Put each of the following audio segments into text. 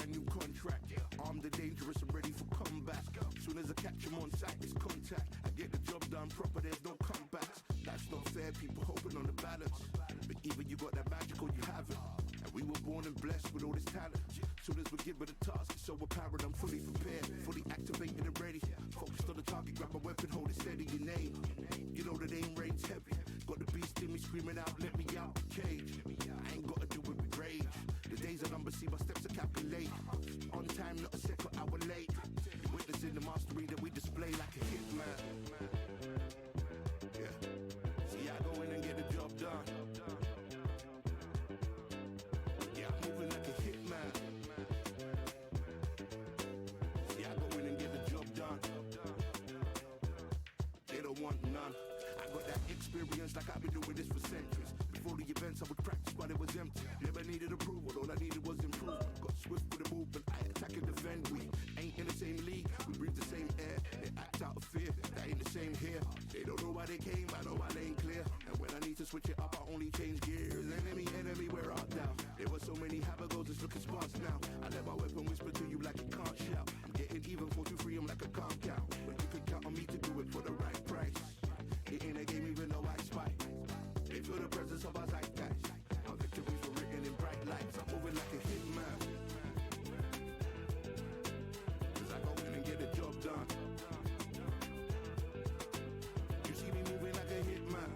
brand new contract. Armed and dangerous and ready for combat. Soon as I catch him on sight, it's contact. I get the job done proper, there's no comebacks. That's not fair, people hoping on the balance. But even you got that magical, you have it. And we were born and blessed with all this talent. Soon as we're given a task, it's so apparent I'm fully prepared, fully activated and ready. Focused on the target, grab my weapon, hold it steady, your name. You know the name rain's heavy. Got the beast in me screaming out, let me out the cage. I ain't gotta do it with rage. The days are numbered, see my steps are calculated. On time, not a second hour late. Witnessing the mastery that we display like a hitman. Yeah. See, I go in and get the job done. Yeah, I'm moving like a hitman. See, I go in and get the job done. They don't want none. I got that experience like I've been doing this for centuries. Before the events I would practice while it was empty. Never needed approval, all I needed was improvement. Got swift with the movement, I attack and defend. We ain't in the same league, we breathe the same air. They act out of fear, that ain't the same here. They don't know why they came, I know why they ain't clear. And when I need to switch it up, I only change gears. Enemy, where art thou? There were so many habagos, it's looking sparse now. I let my weapon whisper to you like it can't shout. I'm getting even 4-2-3, I'm like a calm count. But you can count on me to do it for the right price. It ain't a game even though I spy. They feel the presence of our zeitgeist. Our victories were written in bright lights. I'm moving like a hitman. Cause I go in and get the job done. You see me moving like a hitman.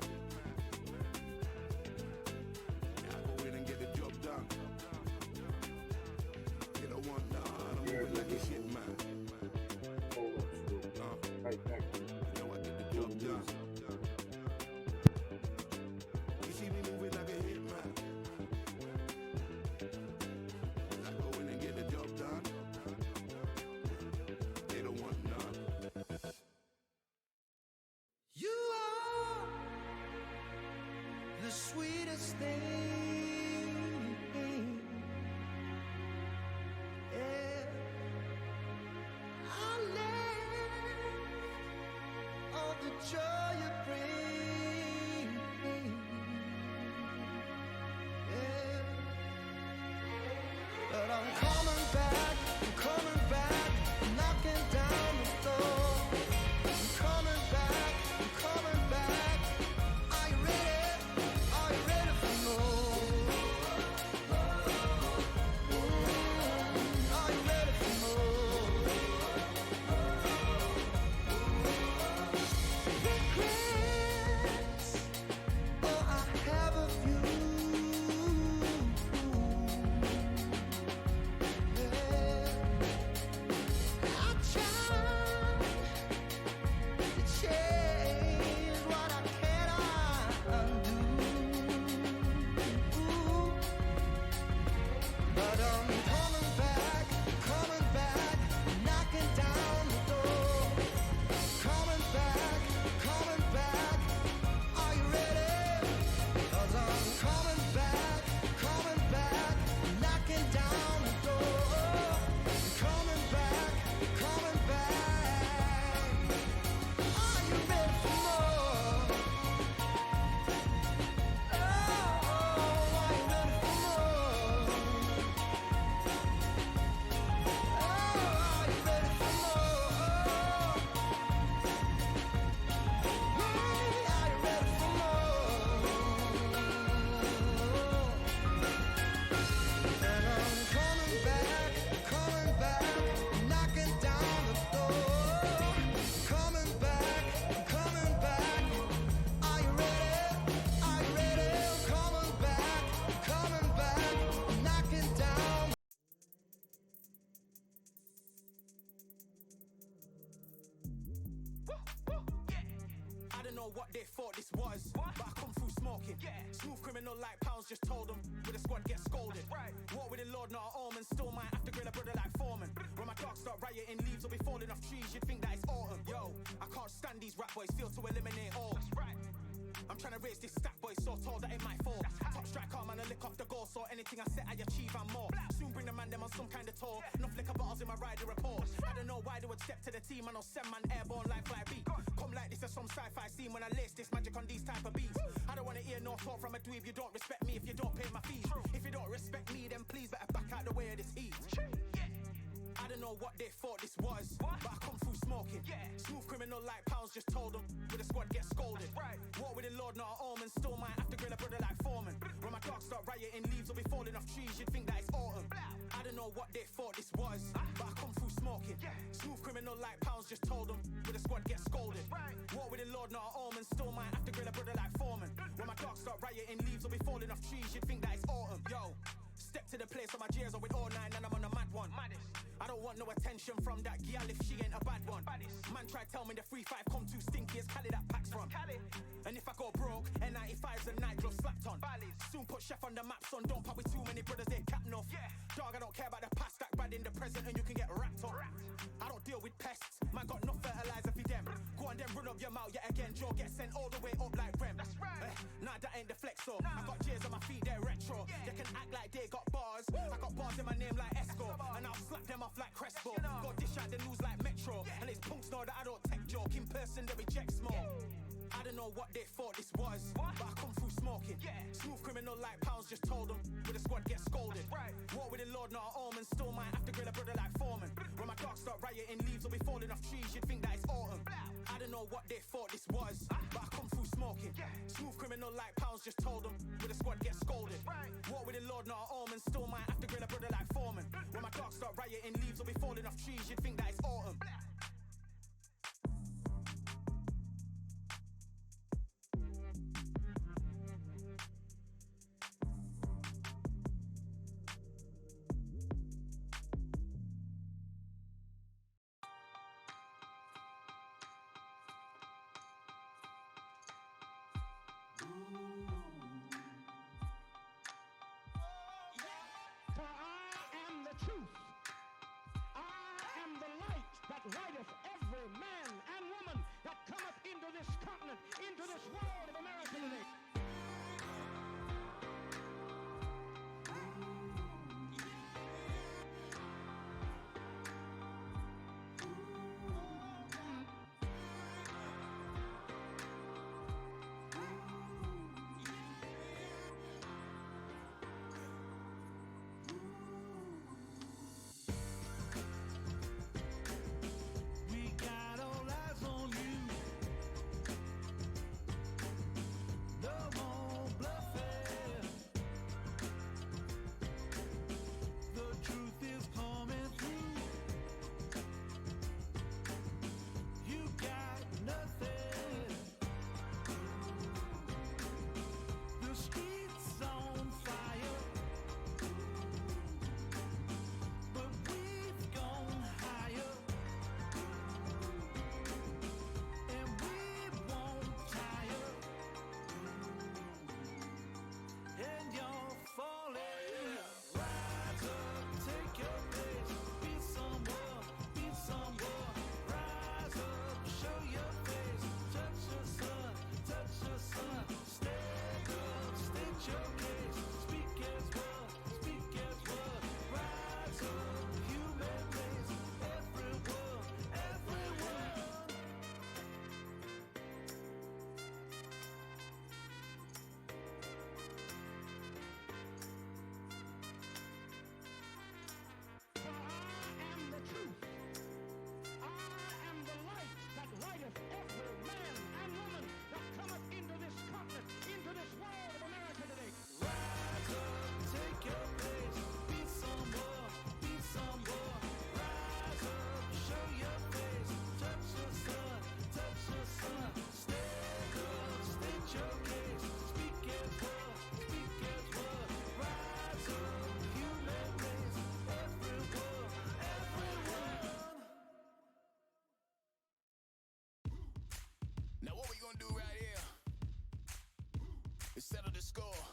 Yeah, I go in and get the job done. They don't want none. I'm moving like a hitman. Right back. You know I get the job done. The sweetest thing, yeah. I live all the joy you bring, yeah. But I'm coming back, knocking down the door. I'm coming back. Are you ready? Are you ready for more? Are you ready for more? Regrets, oh, I have a few. Yeah. I tried to change what I cannot undo. But I'm coming back, knocking down the door. Coming back. Are you ready? 'Cause I'm coming back, knocking down the door. Coming back. Are you ready for more? Oh, are you ready for more? Oh, are you ready for more? Hey, are you ready for more? And I'm coming back, knocking down the door. Coming back. Are you ready? Coming back, knocking down. I don't know what they thought this was, but I come through smoking. Smooth criminal like pounds, just told them. With a squad get scolded. Walk with the Lord, not an omen. Still might have to grill a brother like Foreman. When my dogs start rioting, leaves will be falling off trees. You'd think that it's autumn. Yo, I can't stand these rap boys, feel to eliminate all. I'm trying to raise this stack, boy, so tall that it might fall. Top striker, man, I lick off the goal, so anything I set, I achieve and more. Soon bring the man them on some kind of tour. Enough liquor bottles in my rider report. I don't know why they would step to the team, and I'll send man airborne like fly beat. Come like this as some sci-fi scene when I lace this magic on these type of beats. I don't wanna hear no talk from a dweeb. You don't respect me if you don't pay my fees. If you don't respect me, then please better back out the way of this heat. know what they thought this was, but I come through smoking. Smooth criminal like pounds, just told them with the squad get scolded. War with the Lord, not an omen. Still might have to grill a brother like Foreman. When my dogs start rioting, leaves will be falling off trees. You'd think that it's autumn. I don't know what they thought this was, but I come through smoking. Smooth criminal like pounds, just told them with the squad get scolded. War with the Lord, not an omen. Still might have to grill a brother like Foreman. When my dogs start rioting, leaves will be falling off trees. You'd think that it's autumn. Yo. Step to the place where my G's are with all nine and I'm on a mad one. I don't want no attention from that gal if she ain't a bad one. Man try tell me the 3-5 come too stinky as Cali that packs from. And if I go broke, N95's a nightclub slapped on. Soon put chef on the map, son. Don't pop with too many brothers, they cap enough. Dog, I don't care about the past, that bad in the present and you can get wrapped up. I don't deal with pests, man got no fertilizer for them. Go on then run up your mouth yet again, Joe get sent all the way up like Rem. Nah, that ain't the flexo. I got J's on my feet, they're retro. They can act like they got bars. I got bars in my name like Esco, and I'll slap them off like Crespo. Go dish out the news like Metro, and it's punks know that I don't tech joke. In person, they reject smoke. I don't know what they thought this was, but I come through smoking. Smooth criminal like pounds, just told them with the squad get scolded. War with the Lord, not an omen. Still might have to grill a brother like Foreman. When my dogs start rioting, leaves will be falling off trees. You'd think that it's autumn. I don't know what they thought this was, but I come through smoking. Smooth criminal like pounds, just told them with the squad get scolded. War with the Lord, not an omen. Still might have to grill a brother like Foreman. When my dogs start rioting, leaves will be falling off trees. You'd think that it's autumn. For I am the truth. I am the light that lighteth every man and woman that cometh into this continent, into this world of America today. We got all eyes on you. No more bluffing. The truth is coming through. You got nothing. The streets on fire, but we've gone higher. And we won't tire. And you're falling. Rise up, take your place. Be someone, be someone. Rise up, show your face. Touch your sun, touch your sun. Stand up, state your case. Speak as one, speak as one. Rise up, human race. Everyone, everyone. For I am the truth. I am the light that lighteth every man and woman that cometh into this continent, into this world of America today. Rise up, take your place. Be someone, be someone. Rise up, show your face. Touch your sun, touch your sun. Stand up, state your case. Speak as one, speak as one. Rise up, human race. Everyone, everyone. Now what we gonna do right here is settle the score.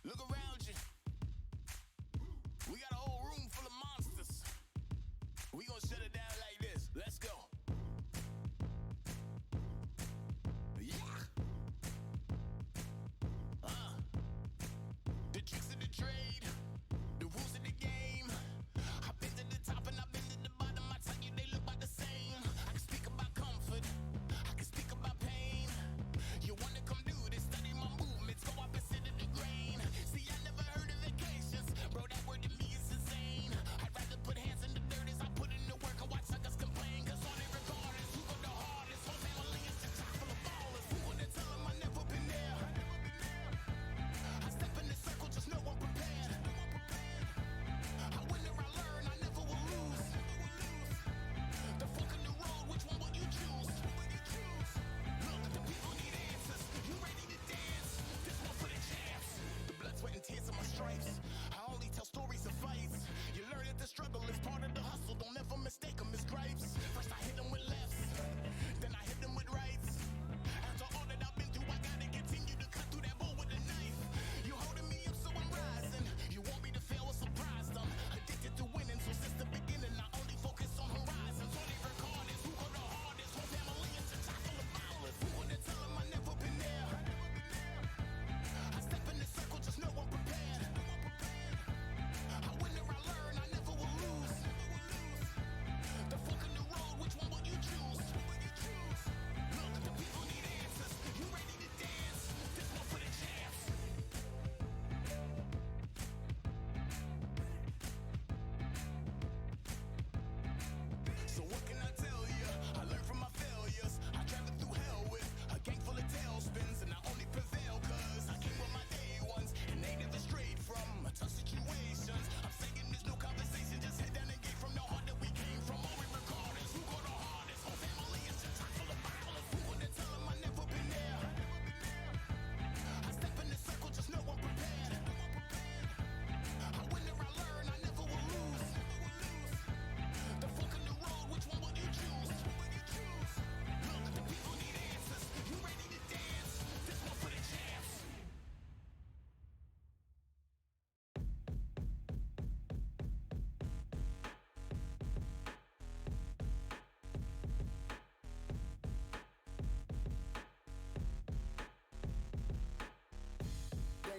Look around you. We got a whole room full of monsters. We gonna shut it down like this. Let's go. Yeah. The tricks of the trade, the rules of the game. I've been to the top and I've been to the bottom. I tell you they look about the same. I can speak about comfort, I can speak about pain. You wanna come do this, study my movement.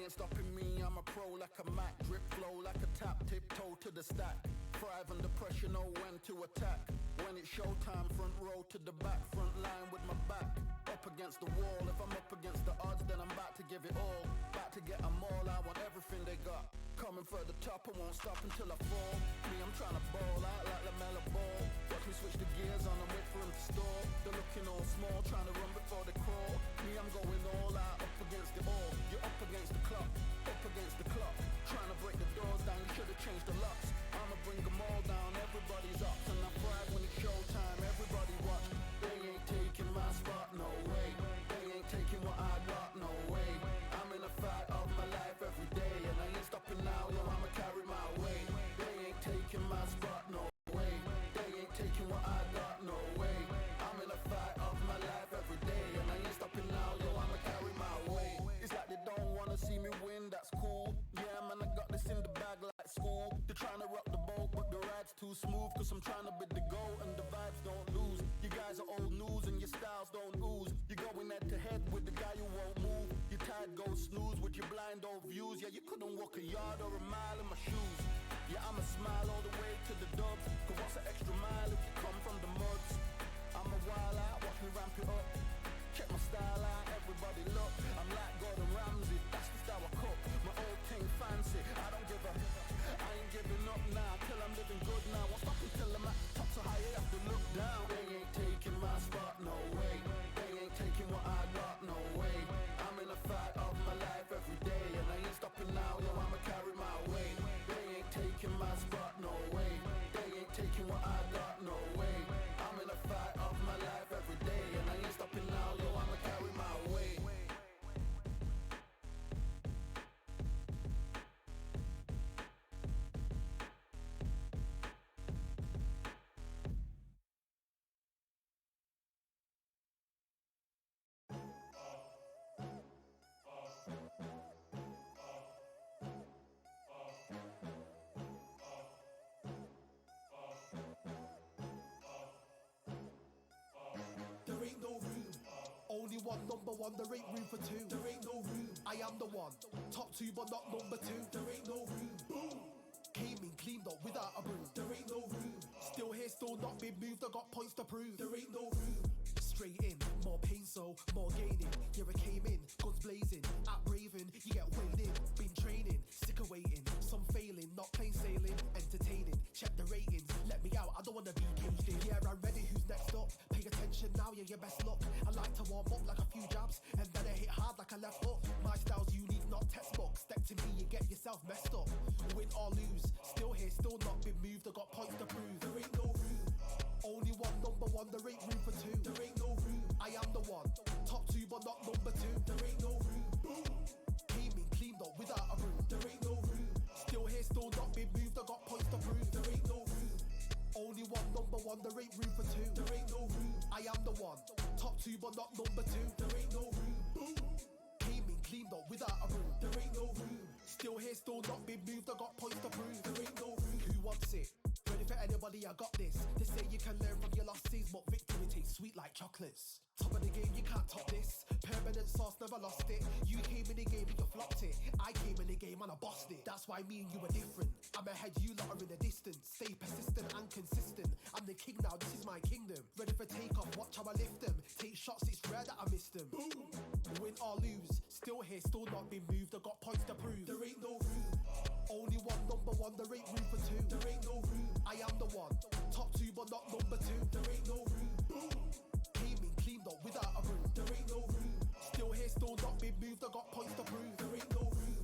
They ain't stopping me, I'm a pro like a Mac. Drip flow like a tap, tiptoe to the stack. Thrive under pressure, know when to attack. When it's showtime, front row to the back. Front line with my back up against the wall. If I'm up against the odds, then I'm about to give it all. About to get them all, I want everything they got. Coming for the top, I won't stop until I fall. Me, I'm trying to ball out like LaMelo Ball. Watch me switch the gears on and wait for him to stall. They're looking all small, trying to run before they crawl. Me, I'm going all out, up against it all. You're up against the clock, up against the clock. Trying to break the doors down, you should've changed the locks. I'ma bring them all down, everybody's up. And I pride when it's showtime, everybody watch. They ain't taking my spot, no way. They ain't taking what I got, no way. I'm in a fight of my life every day, and I ain't stopping now, yo, I'ma carry my weight. They ain't taking my spot, no way. They ain't taking what I got, no way. I'm in a fight of my life every day, and I ain't stopping now, yo, I'ma carry my weight. It's like they don't wanna see me win, that's cool. Yeah, man, I got this in the bag like school. They're trying to rock the boat, but the ride's too smooth. Cause I'm trying to bid the goal, and the vibes don't lose. You guys are old news, and your styles don't ooze. You're going head to head with the guy who won't move. Your tide goes snooze with your blind old views. Yeah, you couldn't walk a yard or a mile in my shoes. Yeah, I'ma smile all the way to the dubs. Cause what's an extra mile if you come from the muds? I'm a wild out, watch me ramp it up. Check my style out, everybody look. I'm like Gordon Ramsay, that's the style I cook. My old thing fancy, I don't give a. I ain't giving up now, till I'm living good now. Won't stop until I'm at the top, so high you have to look down. They ain't taking my spot, no way. They ain't taking what I got, no way. I'm in a fight of my life every day, and I ain't stopping now, yo, I'ma carry my weight. They ain't taking my spot, no way. They ain't taking what I got, no way. I'm in a fight of my life every day, and I ain't stopping now, yo, I'ma carry my weight. There ain't no room. Only one number one, there ain't room for two. There ain't no room. I am the one. Top two, but not number two. There ain't no room. Boom. Came in, cleaned up without a broom. There ain't no room. Still here, still not been moved. I got points to prove. There ain't no room. Straight in, more pain, so more gaining. Yeah, I came in, guns blazing. At Raven, you get weighed in. Been training, sick of waiting. Some failing, not plain sailing. Entertaining, check the ratings. Let me out, I don't wanna be caged in. Yeah, I'm ready, who's next up? Pay attention now, yeah, your best luck. I like to warm up like a few jabs, and then I hit hard like a left hook. My style's unique, not textbook. Step to me, you get yourself messed up. Win or lose, still here, still not been moved. I got points to prove. There ain't no room. Only one number one, there ain't room for two. There ain't no room. I am the one. Top two, but not number two. There ain't no room. Boom. Came in, cleaned up without a broom. There ain't no room. Still here, still not been moved. I got points to prove. There ain't no room. Only one number one, there ain't room for two. There ain't no room. I am the one. Top two, but not number two. There ain't no room. Boom. Came in, cleaned up without a broom. There ain't no room. Still here, still not been moved. I got points to prove. There ain't no room. Who wants it? Ready for anybody, I got this. They say you can learn from your losses, but victory tastes sweet like chocolates. Top of the game, you can't top this. Permanent sauce, never lost it. You came in the game and you flopped it. I came in the game and I bossed it. That's why me and you are different. I'm ahead, you lot are in the distance. Stay persistent and consistent. I'm the king now, this is my kingdom. Ready for takeoff, watch how I lift them. Take shots, it's rare that I miss them. Boom. Win or lose, still here, still not been moved. I got points to prove. There ain't no room. Only one number one, there ain't room for two. There ain't no room. I am the one. Top two, but not number two. There ain't no room. Boom. Came in, cleaned up without a broom. There ain't no room. Still here, still not been moved. I got points to prove. There ain't no room.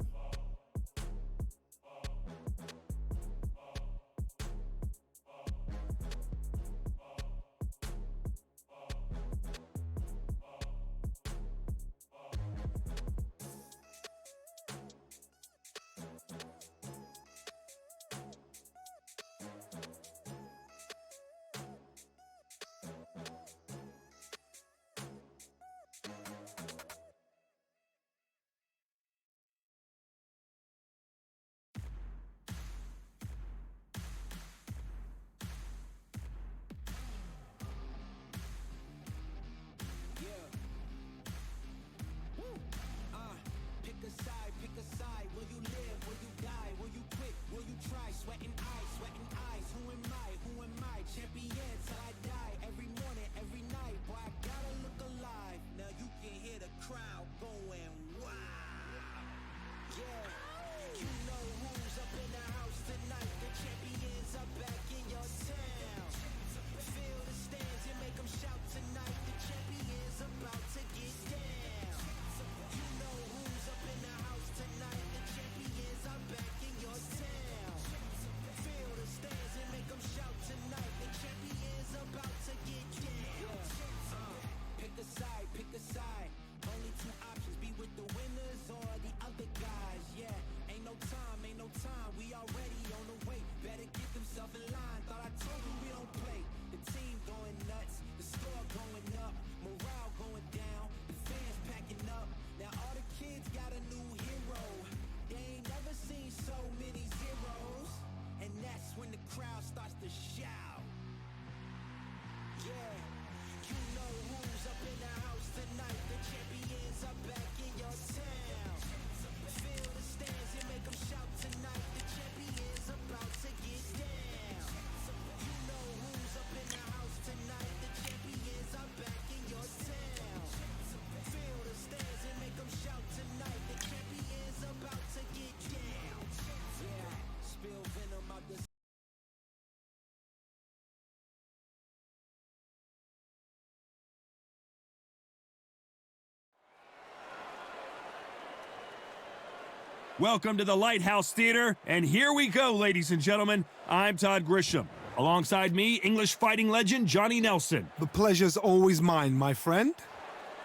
Welcome to the Lighthouse Theater, and here we go, ladies and gentlemen. I'm Todd Grisham. Alongside me, English fighting legend Johnny Nelson. The pleasure's always mine, my friend.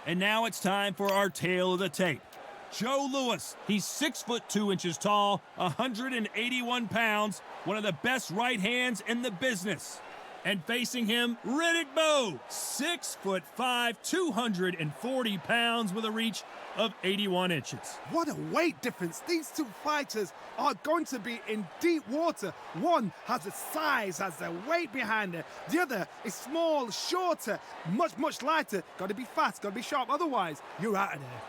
And now it's time for our tale of the tape. Joe Louis. He's 6 foot 2 inches tall, 181 pounds, one of the best right hands in the business. And facing him, Riddick Bowe, 6 foot 5, 240 pounds with a reach of 81 inches. What a weight difference. These two fighters are going to be in deep water. One has the size, has the weight behind it. The other is small, shorter, much lighter. Got to be fast, got to be sharp. Otherwise, you're out of there.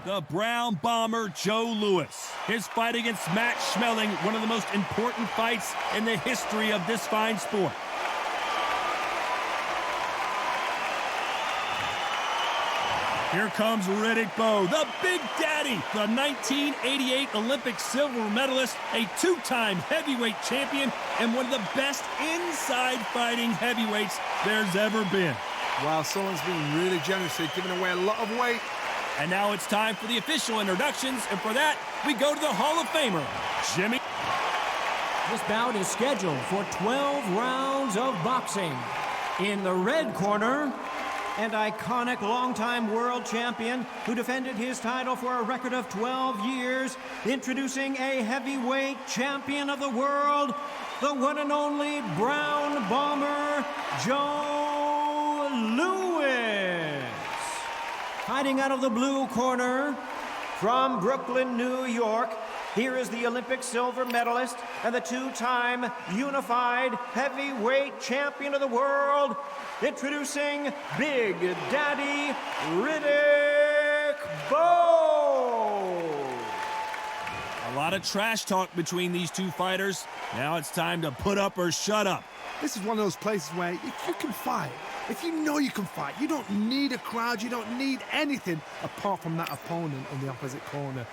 The Brown Bomber Joe Louis. His fight against Matt Schmeling, one of the most important fights in the history of this fine sport. Here comes Riddick Bowe, the Big Daddy, the 1988 Olympic silver medalist, a 2-time heavyweight champion, and one of the best inside fighting heavyweights there's ever been. Wow, someone's been really generous here, giving away a lot of weight. And now it's time for the official introductions, and for that, we go to the Hall of Famer, Jimmy. This bout is scheduled for 12 rounds of boxing. In the red corner, an iconic longtime world champion who defended his title for a record of 12 years, introducing a heavyweight champion of the world, the one and only Brown Bomber, Joe Louis. Fighting out of the blue corner, from Brooklyn, New York, here is the Olympic silver medalist and the 2-time unified heavyweight champion of the world, introducing Big Daddy Riddick Bowe. A lot of trash talk between these two fighters. Now it's time to put up or shut up. This is one of those places where if you can fight, if you know you can fight, you don't need a crowd, you don't need anything apart from that opponent in the opposite corner.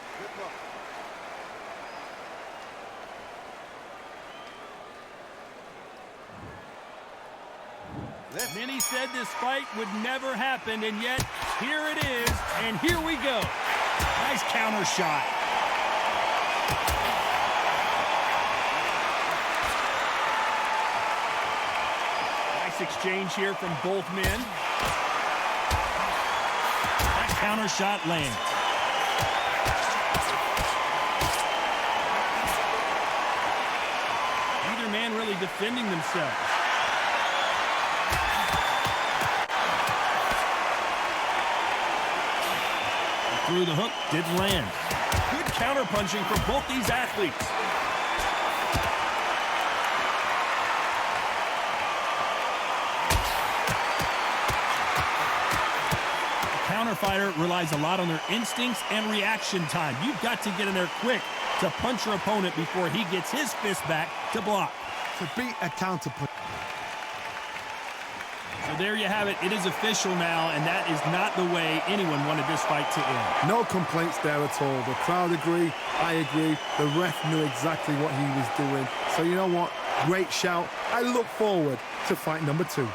Many said this fight would never happen, and yet here it is, and here we go. Nice counter shot. Nice exchange here from both men. That counter shot lands. Neither man really defending themselves. Through the hook, didn't land. Good counter-punching from both these athletes. The counter-fighter relies a lot on their instincts and reaction time. You've got to get in there quick to punch your opponent before he gets his fist back to block. To beat a counter-punch. So there you have it. It is official now, and that is not the way anyone wanted this fight to end. No complaints there at all. The crowd agree, I agree. The ref knew exactly what he was doing. So you know what? Great shout. I look forward to fight number 2.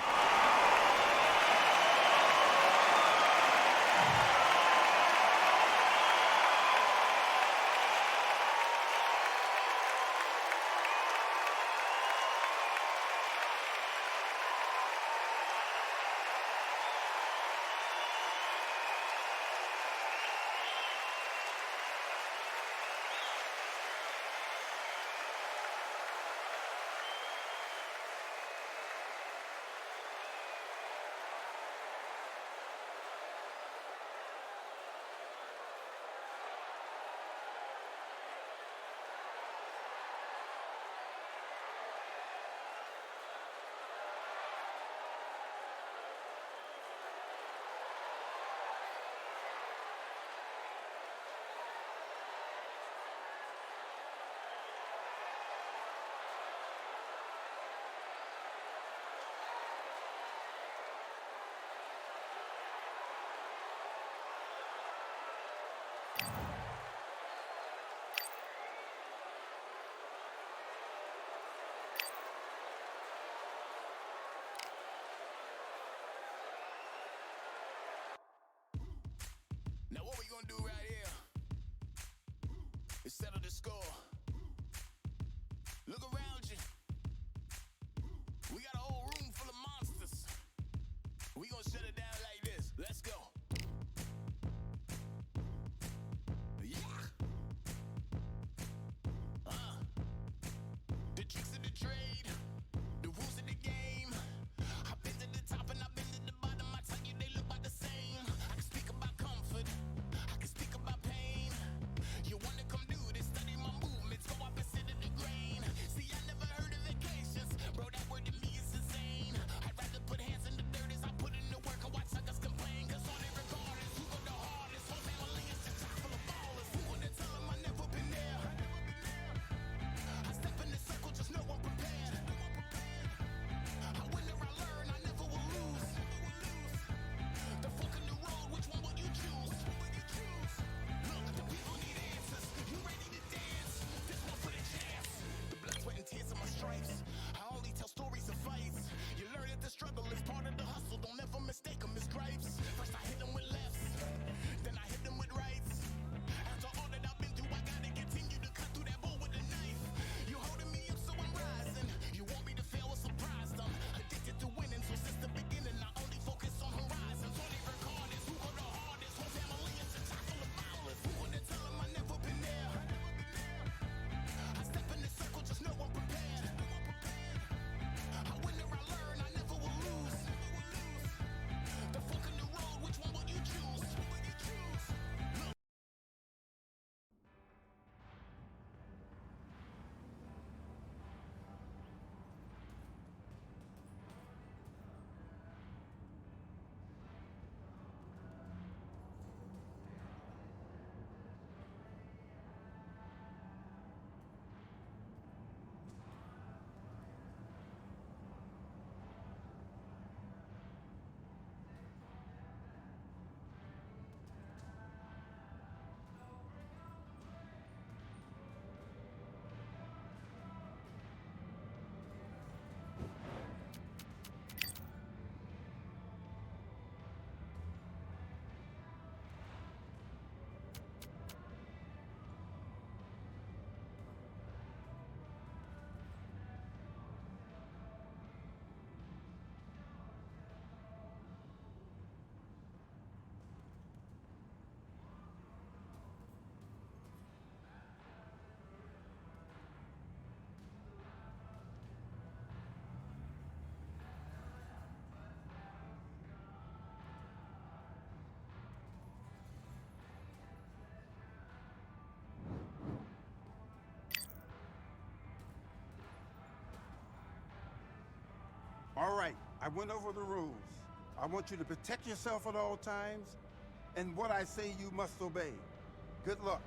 Now what we gonna do right here settle the score. Look around you. We got a whole room full of monsters. We gonna shut it down like this. Let's go. Yeah. The tricks of the trade, the rules of the game. I've been to the top and I've been to the bottom. I tell you they look about the same. I can speak about comfort, I can speak about pain. You wanna come do this, study my movements, go up and sit in the grain. See, I never heard of vacations, bro, that word to me is insane. I'd rather put hands in the dirt as I put in the work and watch suckers complain. Cause all they regard is who go the hardest. Whole family is just chock full of ballers. Who wanna tell them I never been there? I step in the circle, just know I'm prepared. I win or I learn, I never will lose. The fork in the road, which one will you choose? Look, the people need answers. You ready to dance? This one for the chance. The blood, sweat, and tears of my stripes. I only tell stories of fights. You learn that the struggle is part of the hustle. Don't ever mistake them as gripes. First I hit them with lefts, then I hit them with rights. After all that I've been through, I gotta continue to cut through that bull with a knife. You holding me up, so I'm rising. You want me to fail or surprised? I'm addicted to winning, so since the beginning, I only focus on horizons. All they record is who go the hardest. Whole family is a chock full of ballers. Who wanna tell them I never been there? I step in the circle, just know I'm prepared. I win or I learn, I never will lose. The fork in the road, which one will you choose? All right, I went over the rules. I want you to protect yourself at all times, and what I say you must obey. Good luck.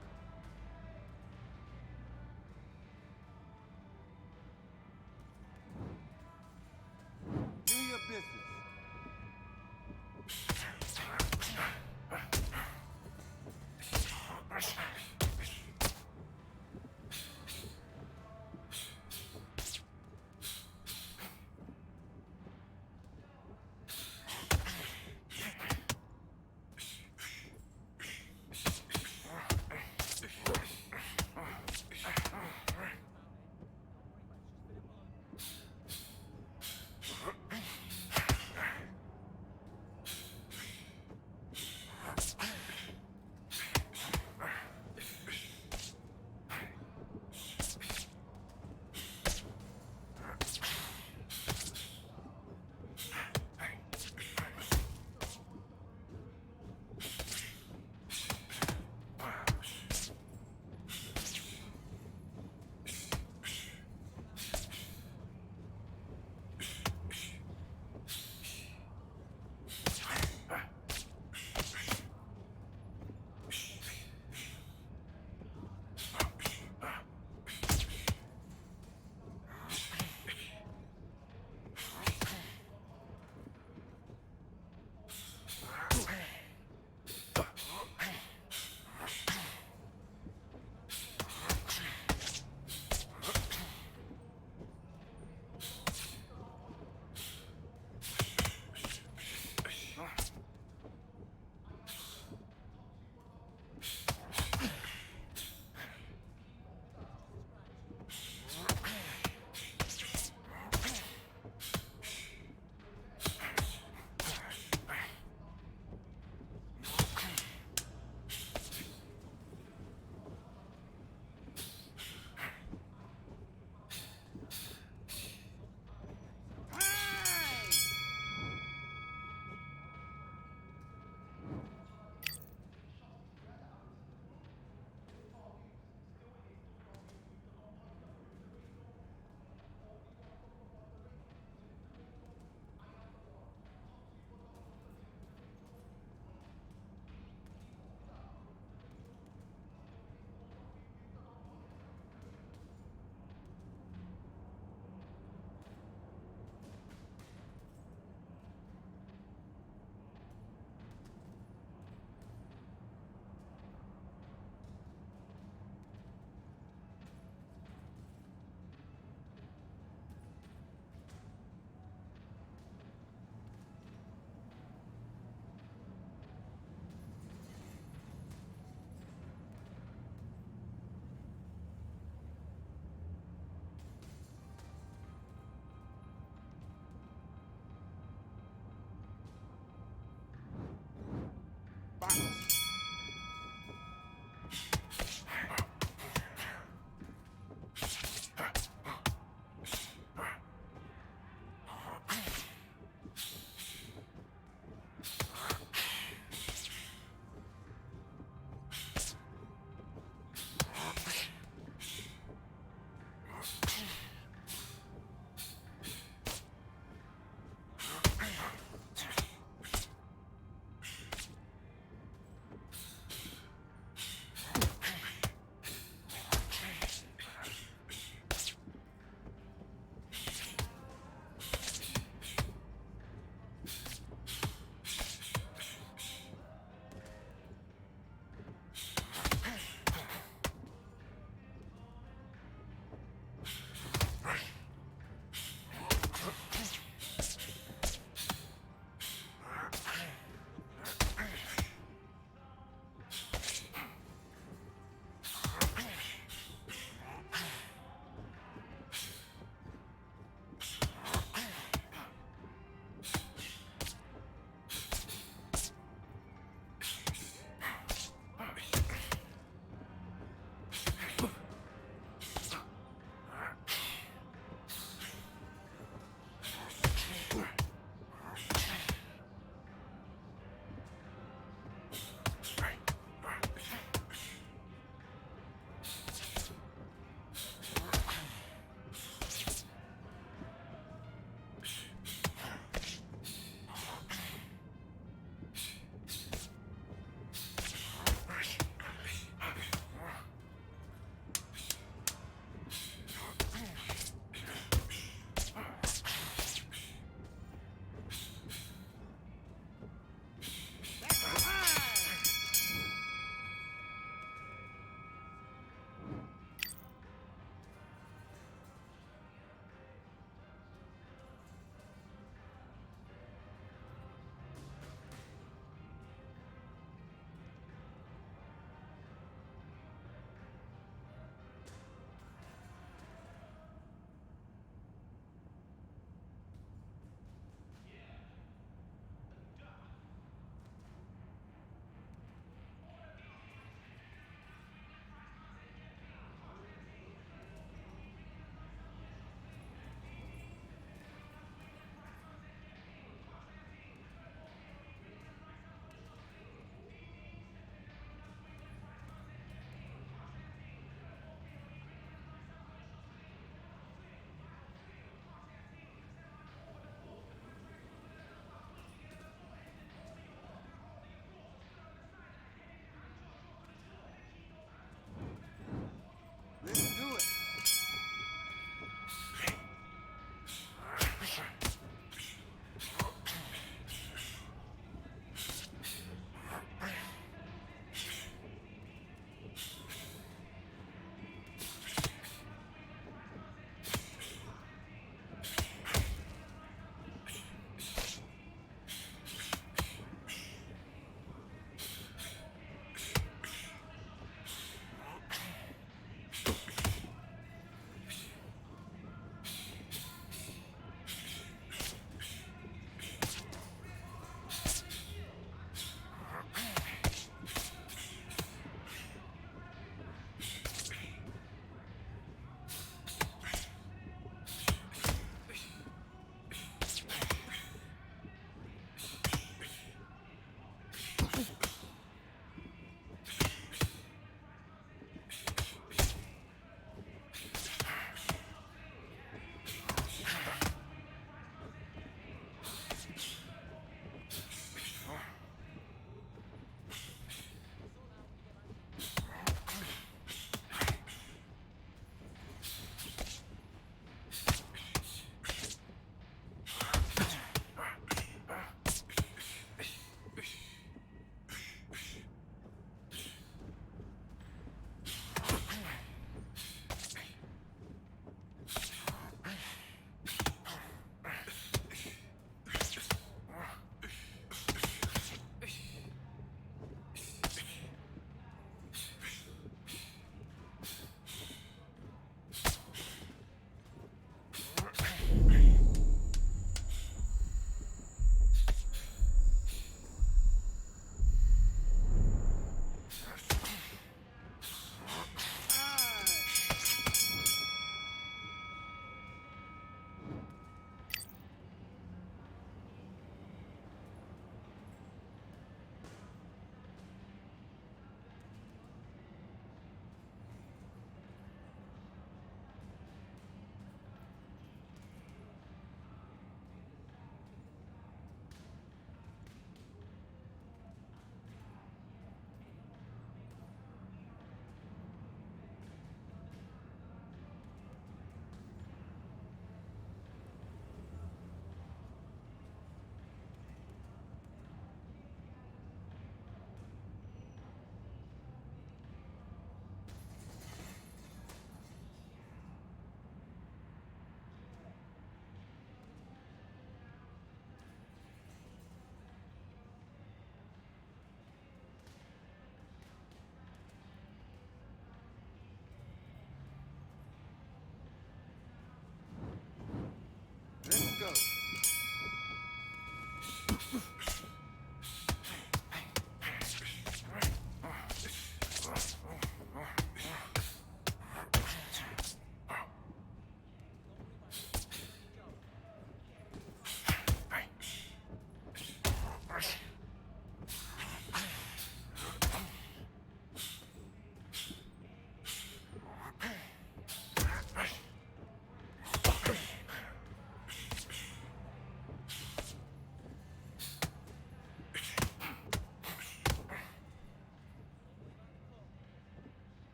Do your business.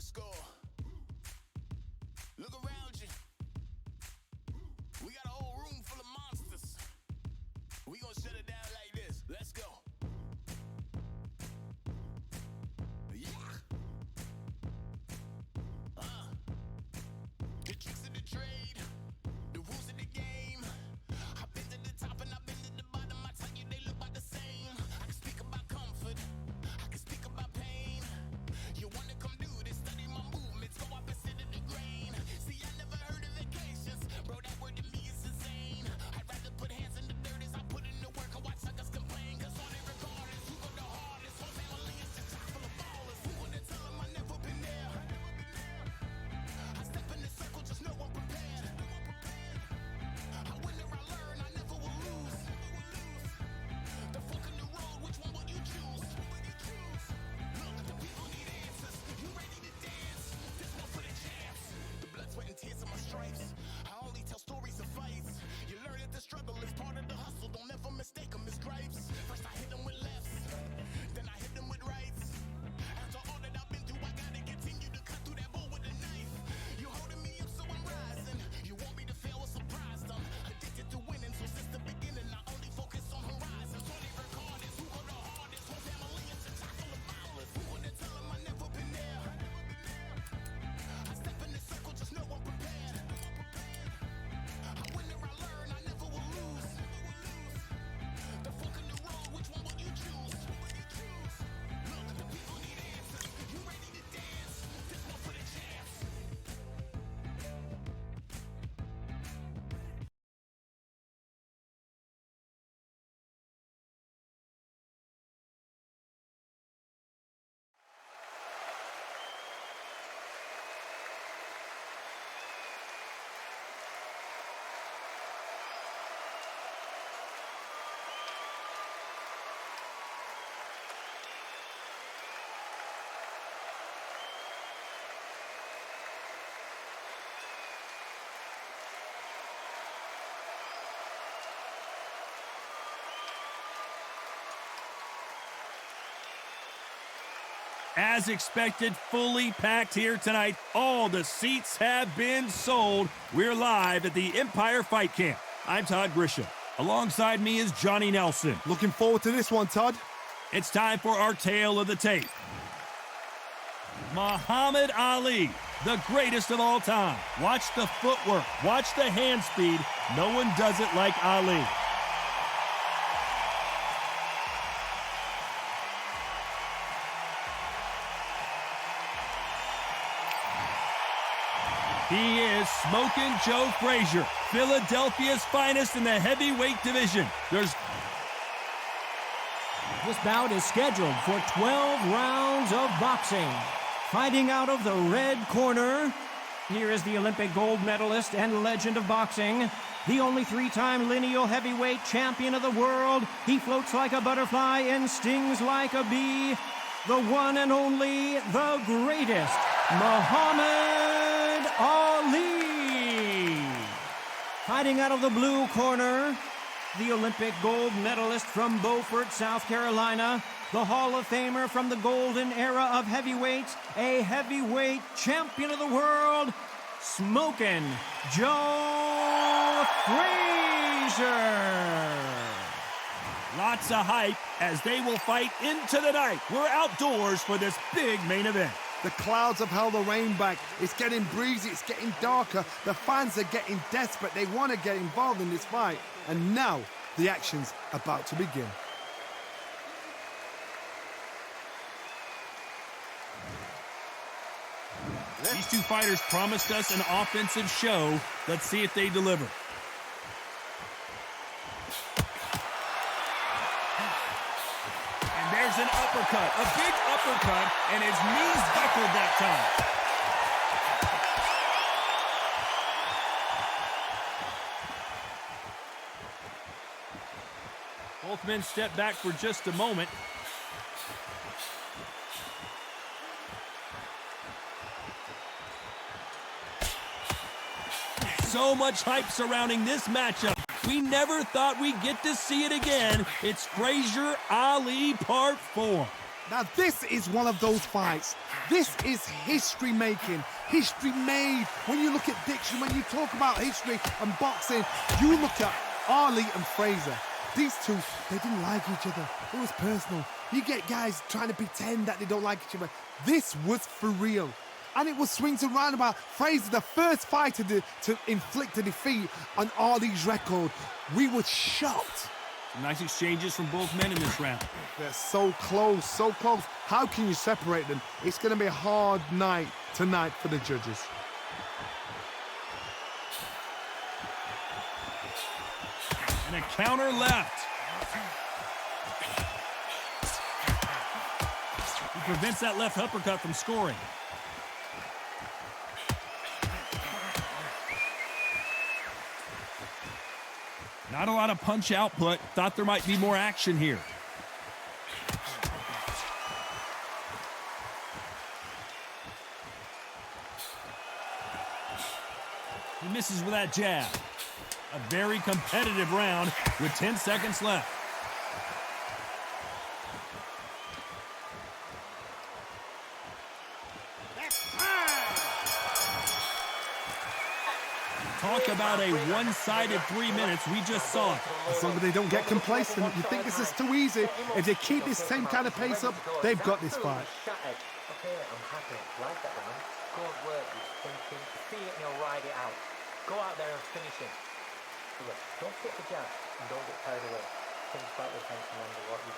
the score. Look around you. We got a whole room full of monsters. We gonna shut it down like this. Let's go. Yeah. The tricks of the trade, the rules of the game. I've been to the top and I've been to the bottom. I tell you they look about the same. I can speak about comfort, I can speak about pain. You wanna come do this, study my movements, go up and sit in the grain. See, I never heard of vacations, bro, that word to me is insane. I'd rather put hands in the dirt as I put in the work and watch suckers complain. Cause all they regard is who go the hardest. Whole family is just chock full of ballers. Who wanna tell them I never been there? I step in the circle, just know I'm prepared. I win or I learn, I never will lose. The fork in the road, which one will you choose? Look, the people need answers. You ready to dance? This one for the champs. The blood, sweat, and tears of my stripes. I only tell stories of fights. You learn that the struggle is part of the hustle. Don't ever mistake them as gripes. First I hit them with lefts, then I hit them with rights. After all that I've been through, I gotta continue to cut through that bull with a knife. You holding me up, so I'm rising. You want me to fail, or surprised? I'm addicted to winning, so since the beginning, I only focus on horizons. All they record is who go the hardest. Whole family is a chock full of ballers. Who wanna tell them I never been there? I step in the circle, just know I'm prepared. I win or I learn, I never will lose. The fork in the road, which one will you choose? Look, the people need answers. You ready to dance? This one for the champs. As expected, fully packed here tonight. All the seats have been sold. We're live at the Empire Fight Camp. I'm Todd Grisham. Alongside me is Johnny Nelson. Looking forward to this one, Todd. It's time for our tale of the tape. Muhammad Ali, the greatest of all time. Watch the footwork. Watch the hand speed. No one does it like Ali. He is Smokin' Joe Frazier, Philadelphia's finest in the heavyweight division. This bout is scheduled for 12 rounds of boxing. Fighting out of the red corner, here is the Olympic gold medalist and legend of boxing, the only three-time lineal heavyweight champion of the world. He floats like a butterfly and stings like a bee. The one and only, the greatest, Muhammad Ali. Fighting out of the blue corner, the Olympic gold medalist from Beaufort, South Carolina, the Hall of Famer from the golden era of heavyweights, a heavyweight champion of the world, Smokin' Joe Frazier. Lots of hype as they will fight into the night. We're outdoors for this big main event. The clouds have held the rain back. It's getting breezy, it's getting darker. The fans are getting desperate. They want to get involved in this fight. And now, the action's about to begin. These two fighters promised us an offensive show. Let's see if they deliver. And there's an uppercut, a big uppercut, and his knees buckled that time. Both men step back for just a moment. So much hype surrounding this matchup. We never thought we'd get to see it again. It's Frazier Ali Part 4. Now this is one of those fights. This is history making. History made. When you look at dictionary, when you talk about history and boxing, you look at Ali and Fraser. These two, they didn't like each other. It was personal. You get guys trying to pretend that they don't like each other. This was for real. And it was swings and roundabout. Fraser, the first fighter to inflict a defeat on Ali's record. We were shocked. Some nice exchanges from both men in this round. They're so close, so close. How can you separate them? It's going to be a hard night tonight for the judges. And a counter left. He prevents that left uppercut from scoring. Not a lot of punch output. Thought there might be more action here. He misses with that jab. A very competitive round with 10 seconds left. Talk about a one-sided 3 minutes. We just saw it. As long as they don't get complacent, you think this is too easy. If they keep this same kind of pace up, they've got this fight. Okay, I'm happy. Like that round. Good work. You're thinking. See it and you'll ride it out. Go out there and finish it. Don't get the jab and don't get carried away. Think about the tension under what you...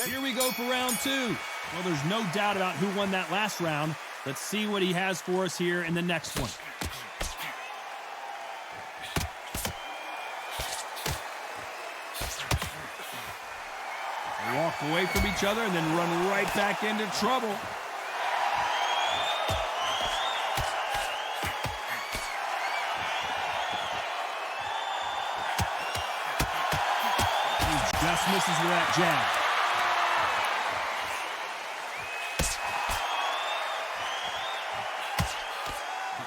Here we go for round 2. Well, there's no doubt about who won that last round. Let's see what he has for us here in the next one. They walk away from each other and then run right back into trouble. He just misses with that jab.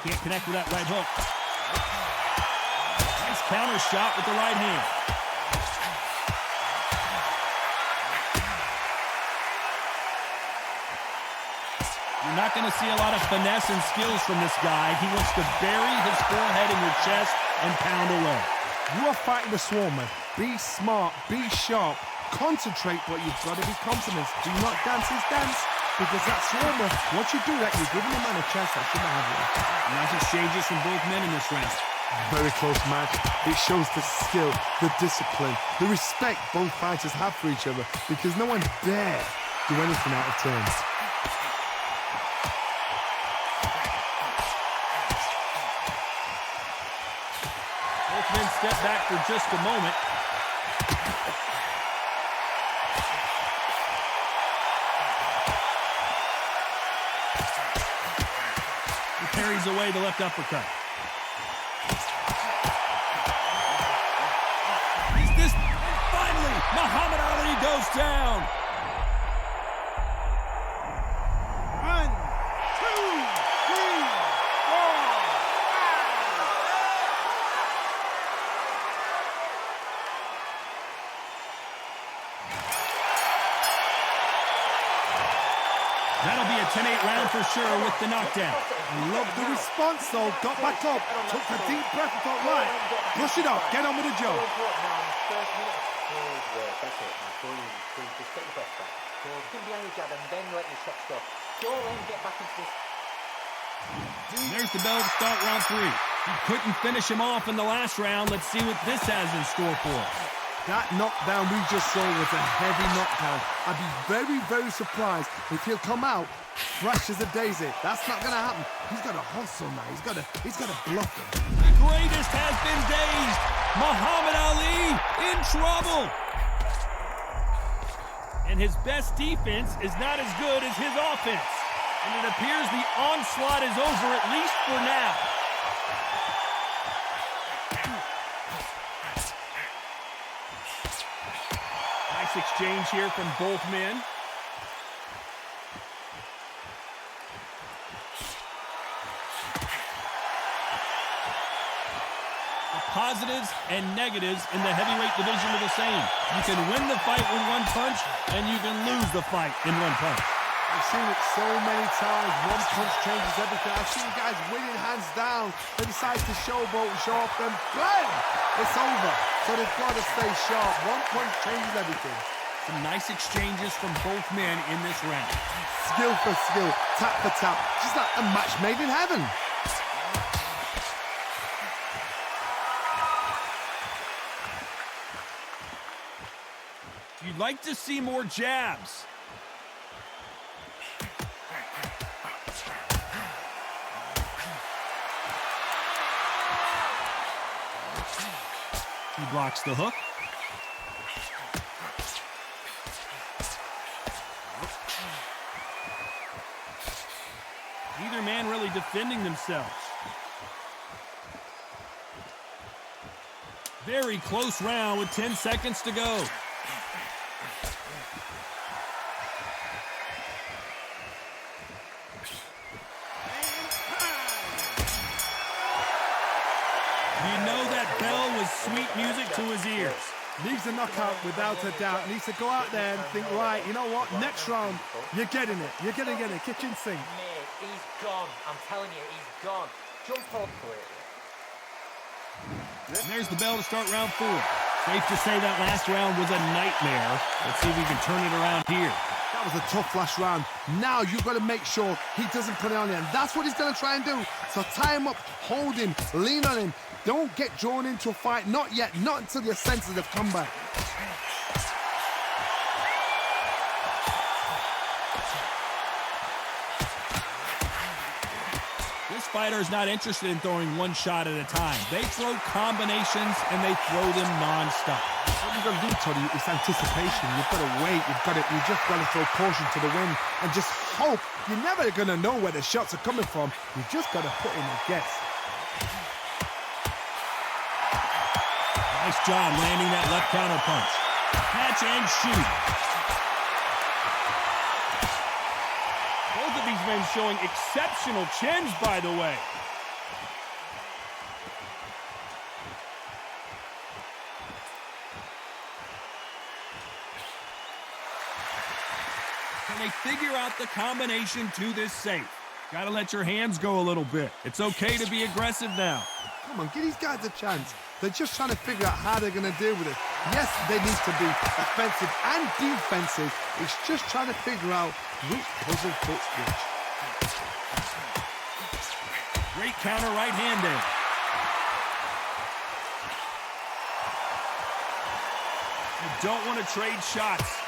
Can't connect with that right hook. Nice counter shot with the right hand. You're not going to see a lot of finesse and skills from this guy. He wants to bury his forehead in your chest and pound away. You are fighting the Swarmer. Be smart, be sharp, concentrate, but you've got to be confident. Do not dance his dance. Because that Swarmer, once you do that, you're giving the man a chance that shouldn't have one. Nice exchanges from both men in this round. Very close match. It shows the skill, the discipline, the respect both fighters have for each other, because no one dare do anything out of turn. Both men step back for just a moment. Carries away the left uppercut. Is this... And finally, Muhammad Ali goes down. 1, 2, 3, 4. That'll be a 10-8 round for sure with the knockdown. Love the response though, got back up, took a deep breath and thought, right, brush it off, get on with the job. First minute. Good work, that's it. Breathe, just get your breath back. Good, get behind your jab and then let your shots go. Go and get back into this. There's the bell to start round 3. He couldn't finish him off in the last round. Let's see what this has in store for us. That knockdown we just saw was a heavy knockdown. I'd be very, very surprised if he'll come out fresh as a daisy. That's not going to happen. He's got to hustle now. He's got to bluff him. The greatest has been dazed. Muhammad Ali in trouble. And his best defense is not as good as his offense. And it appears the onslaught is over, at least for now. exchange here from both men. The positives and negatives in the heavyweight division are the same. You can win the fight with one punch, and you can lose the fight in one punch. I've seen it so many times. One punch changes everything. I've seen guys winning hands down. They decide to showboat and show off them. Bam! It's over. So they've got to stay sharp. One punch changes everything. Some nice exchanges from both men in this round. Skill for skill, tap for tap. Just like a match made in heaven. You'd like to see more jabs. He blocks the hook. Neither man really defending themselves. Very close round with 10 seconds to go. You know that bell was sweet music to his ears. Needs a knockout without a doubt. Needs to go out there and think, right, you know what? Next round, you're getting it. You're going to get it. Kitchen sink. Mate, he's gone. I'm telling you, he's gone. Jump on for it. And there's the bell to start round 4. Safe to say that last round was a nightmare. Let's see if we can turn it around here. That was a tough last round. Now you've got to make sure he doesn't put it on you. And that's what he's going to try and do. So tie him up, hold him, lean on him. Don't get drawn into a fight. Not yet. Not until your senses have come back. This fighter is not interested in throwing one shot at a time. They throw combinations and they throw them non-stop. What you've got to do, Toddy, is anticipation. You've got to wait. You just got to throw caution to the wind and just hope. You're never going to know where the shots are coming from. You just got to put in a guess. Nice job landing that left counter punch. Catch and shoot. Both of these men showing exceptional chins, by the way. Can they figure out the combination to this safe? Gotta let your hands go a little bit. It's okay to be aggressive now. Come on, give these guys a chance. They're just trying to figure out how they're going to deal with it. Yes, they need to be offensive and defensive. It's just trying to figure out which puzzle fits which. Great counter right hand there. You don't want to trade shots.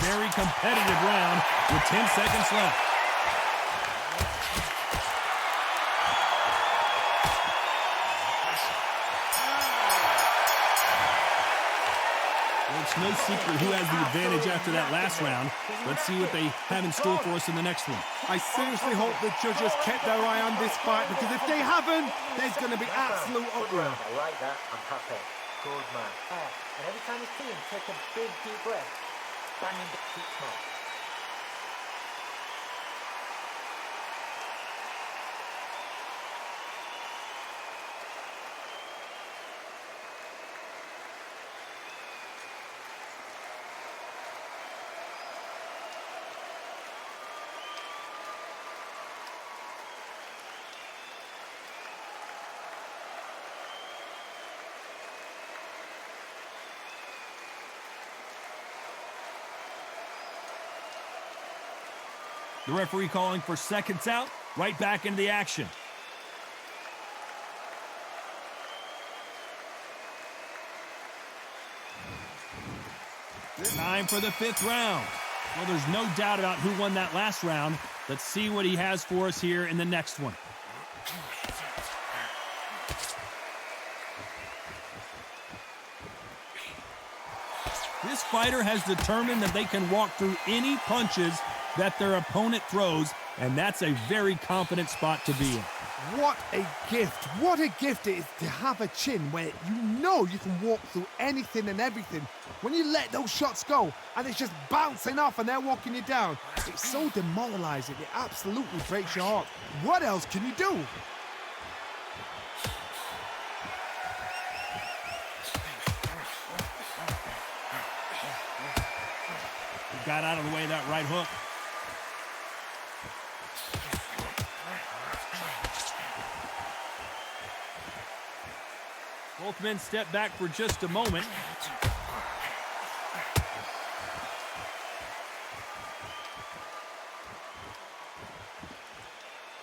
Very competitive round with 10 seconds left. Well, it's no secret who has the advantage after that last round. Let's see what they have in store for us in the next one. I seriously hope the judges kept their eye on this fight, because if they haven't, there's going to be absolute uproar. I like that. I'm happy. Good man. And every time you see him, take a big deep breath. Banging the cheek smoke. The referee calling for seconds out, right back into the action. Time for the 5th round. Well, there's no doubt about who won that last round. Let's see what he has for us here in the next one. This fighter has determined that they can walk through any punches that their opponent throws, and that's a very confident spot to be in. What a gift. What a gift it is to have a chin where you know you can walk through anything and everything. When you let those shots go and it's just bouncing off and they're walking you down, it's so demoralizing. It absolutely breaks your heart. What else can you do? He got out of the way of that right hook. Both men step back for just a moment.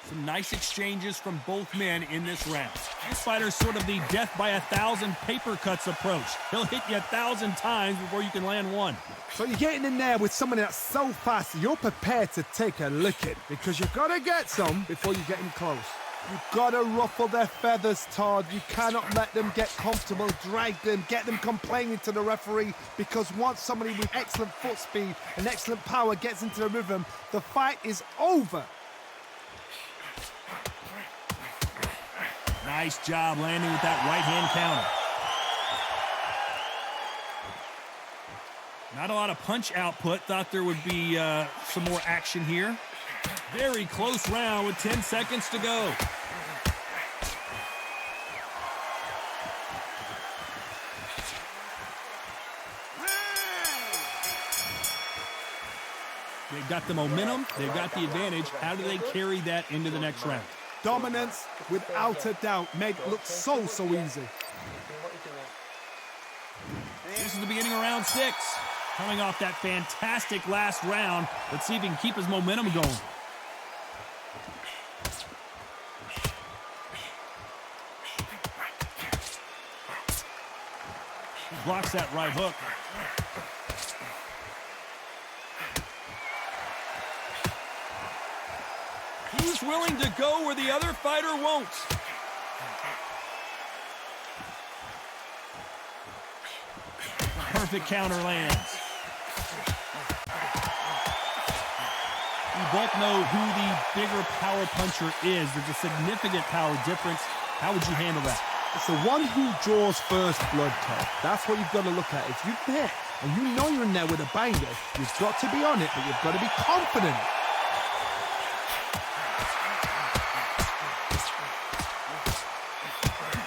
Some nice exchanges from both men in this round. This fighter's sort of the death by 1,000 paper cuts approach. He'll hit you 1,000 times before you can land one. So you're getting in there with someone that's so fast, you're prepared to take a licking because you've got to get some before you get in close. You've got to ruffle their feathers, Todd. You cannot let them get comfortable, drag them, get them complaining to the referee, because once somebody with excellent foot speed and excellent power gets into the rhythm, the fight is over. Nice job landing with that right-hand counter. Not a lot of punch output. Thought there would be some more action here. Very close round with 10 seconds to go. They've got the momentum. They've got the advantage. How do they carry that into the next round? Dominance, without a doubt, made it look so easy. This is the beginning of round 6. Coming off that fantastic last round. Let's see if he can keep his momentum going. He blocks that right hook. He's willing to go where the other fighter won't. Perfect counter lands. We both know who the bigger power puncher is. There's a significant power difference. How would you handle that? It's the one who draws first blood, Todd. That's what you've got to look at. If you're there and you know you're in there with a banger, you've got to be on it, but you've got to be confident.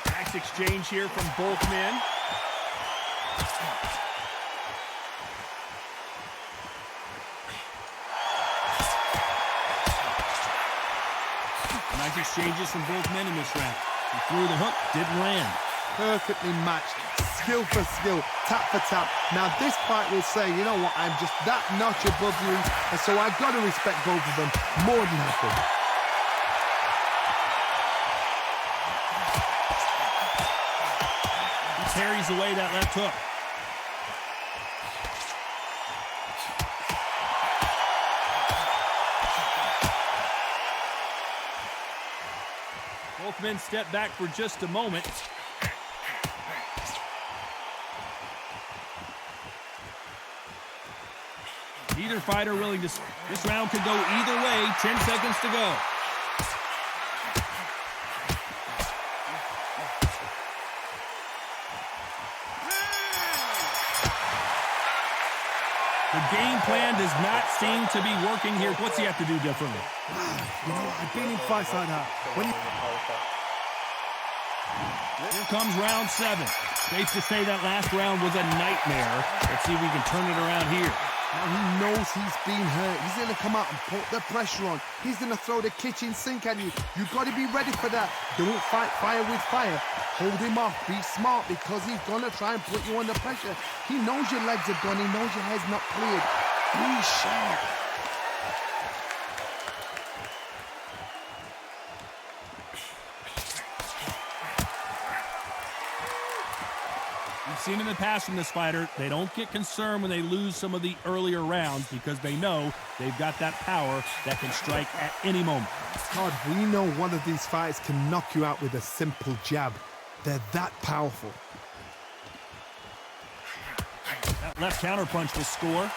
Nice exchange here from both men. Nice exchanges from both men in this round. He threw the hook, didn't land. Perfectly matched, skill for skill, tap for tap. Now this fight will say, you know what, I'm just that notch above you, and so I've got to respect both of them more than happy. He parries away that left hook. Both men step back for just a moment. Neither fighter willing to... This round could go either way. 10 seconds to go. The game plan does not seem to be working here. What's he have to do differently? You know, I've been in fights like that. Here comes round 7. Safe to say that last round was a nightmare. Let's see if we can turn it around here. Now he knows he's been hurt. He's going to come out and put the pressure on. He's going to throw the kitchen sink at you. You've got to be ready for that. Don't fight fire with fire. Hold him off. Be smart, because he's going to try and put you under pressure. He knows your legs are gone. He knows your head's not cleared. Be sharp. We've seen in the past from this fighter, they don't get concerned when they lose some of the earlier rounds, because they know they've got that power that can strike at any moment. Todd, we know one of these fights can knock you out with a simple jab. They're that powerful. That That left counterpunch will score.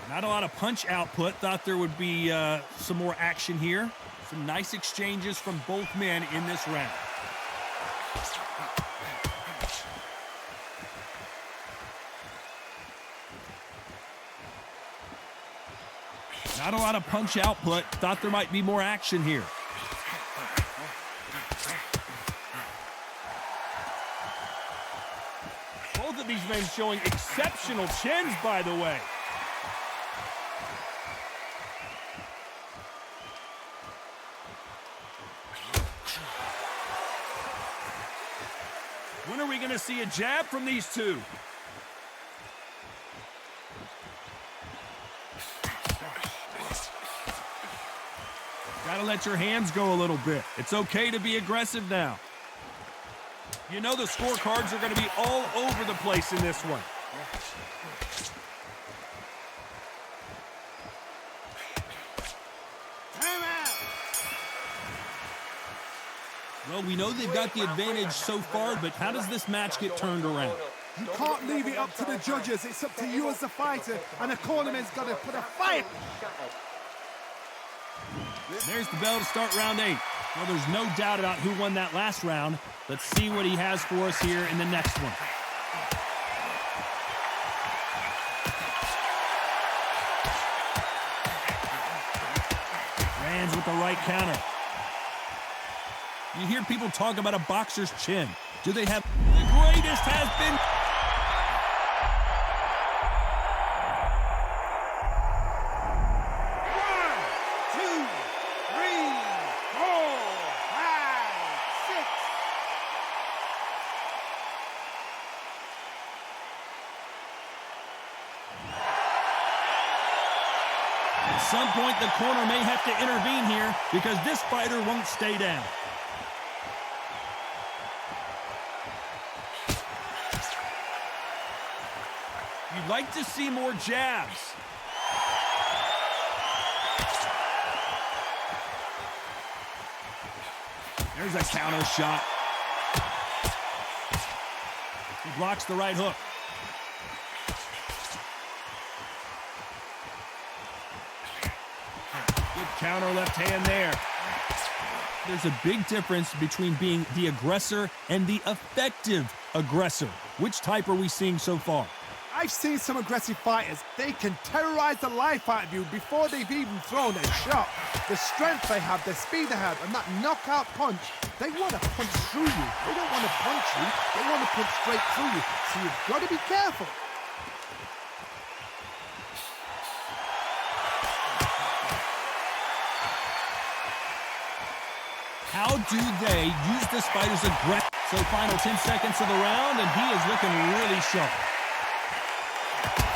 Not a lot of punch output. Thought there would be some more action here. Some nice exchanges from both men in this round. Not a lot of punch output. Thought there might be more action here. Both of these men showing exceptional chins, by the way. When are we going to see a jab from these two? Gotta let your hands go a little bit. It's okay to be aggressive now. You know the scorecards are going to be all over the place in this one. Well, we know they've got the advantage so far, but how does this match get turned around? You can't leave it up to the judges. It's up to you as the fighter, and the cornerman's got to put a fight. There's the bell to start round 8. Well, there's no doubt about who won that last round. Let's see what he has for us here in the next one. Lands with the right counter. You hear people talk about a boxer's chin. Do they have... The greatest has been... At some point, the corner may have to intervene here because this fighter won't stay down. You'd like to see more jabs. There's a counter shot. He blocks the right hook. Good counter left hand there. There's a big difference between being the aggressor and the effective aggressor. Which type are we seeing so far? I've seen some aggressive fighters. They can terrorize the life out of you before they've even thrown a shot. The strength they have, the speed they have, and that knockout punch, they want to punch through you. They don't want to punch you. They want to punch straight through you. So you've got to be careful. How do they use this fighter's aggression? So final 10 seconds of the round, and he is looking really sharp.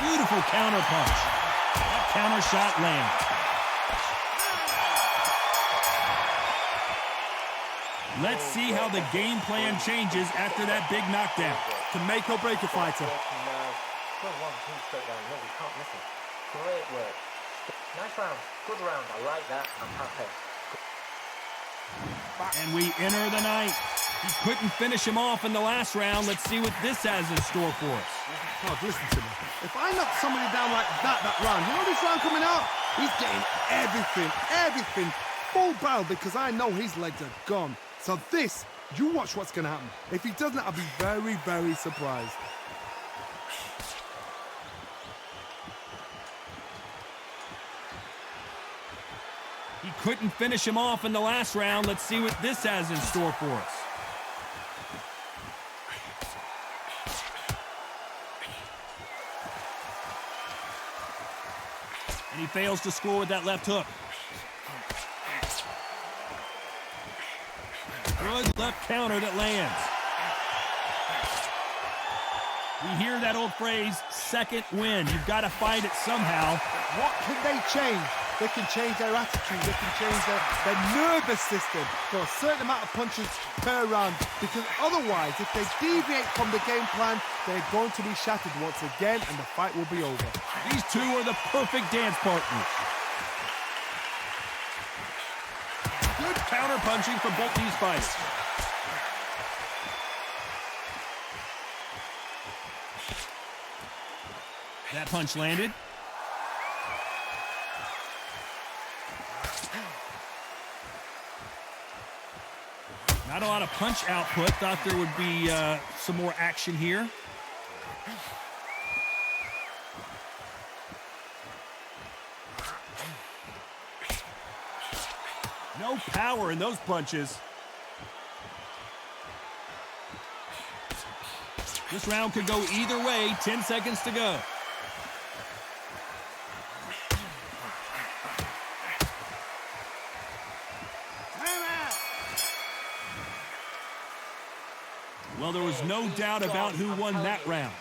Beautiful counter punch. That counter shot lands. Let's see how the game plan changes after that big knockdown. To make or break a fighter. Good one, two straight down. No, we can't miss it. Great work. Nice round. Good round. I like that. I'm happy. And we enter the ninth. He couldn't finish him off in the last round. Let's see what this has in store for us. Oh, listen to me. If I knock somebody down like that round, you know this round coming out? He's getting everything, full barrel because I know his legs are gone. So this, you watch what's going to happen. If he doesn't, I'll be very, very surprised. He couldn't finish him off in the last round. Let's see what this has in store for us. And he fails to score with that left hook. Good left counter that lands. We hear that old phrase, second win. You've got to fight it somehow. What can they change? They can change their attitude. They can change their nervous system for a certain amount of punches per round. Because otherwise, if they deviate from the game plan, they're going to be shattered once again, and the fight will be over. These two are the perfect dance partners. Good counter punching from both these fighters. That punch landed. Not a lot of punch output. Thought there would be some more action here. No power in those punches. This round could go either way. 10 seconds to go. Well, there was no doubt about who won that round.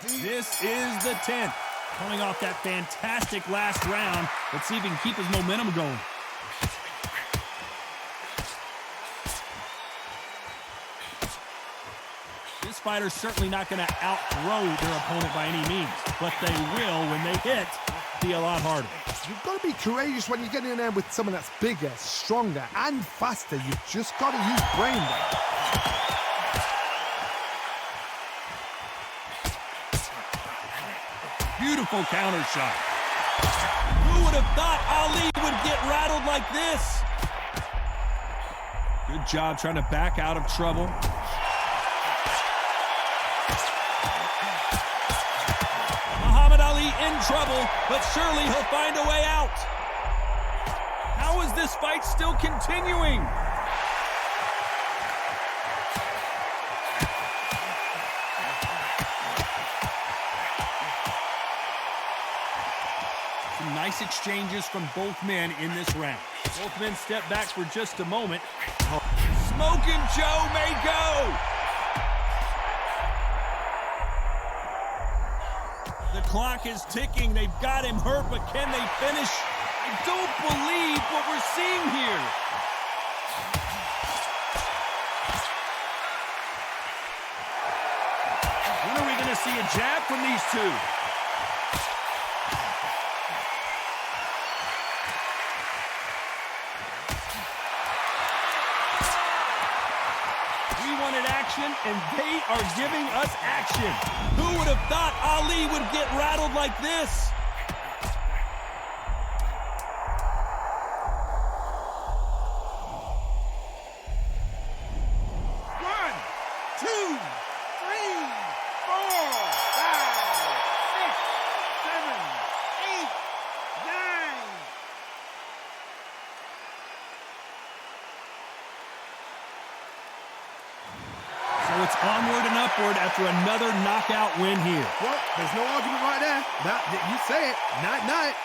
This is the 10th. Coming off that fantastic last round. Let's see if he can keep his momentum going. This fighter's certainly not going to outthrow their opponent by any means, but they will, when they hit, be a lot harder. You've got to be courageous when you get in there with someone that's bigger, stronger, and faster. You've just got to use brain there. Beautiful counter shot. Who would have thought Ali would get rattled like this? Good job trying to back out of trouble. Muhammad Ali in trouble, but surely he'll find a way out. How is this fight still continuing? Nice exchanges from both men in this round. Both men step back for just a moment. Smoking Joe may go. The clock is ticking. They've got him hurt, but can they finish? I don't believe what we're seeing here. When are we going to see a jab from these two? And they are giving us action. Who would have thought Ali would get rattled like this? One, two, three, 4, 5, 6, 7, 8, 9. So it's onward and upward after another knockout win here. Well, there's no argument right there. You say it. Night, night.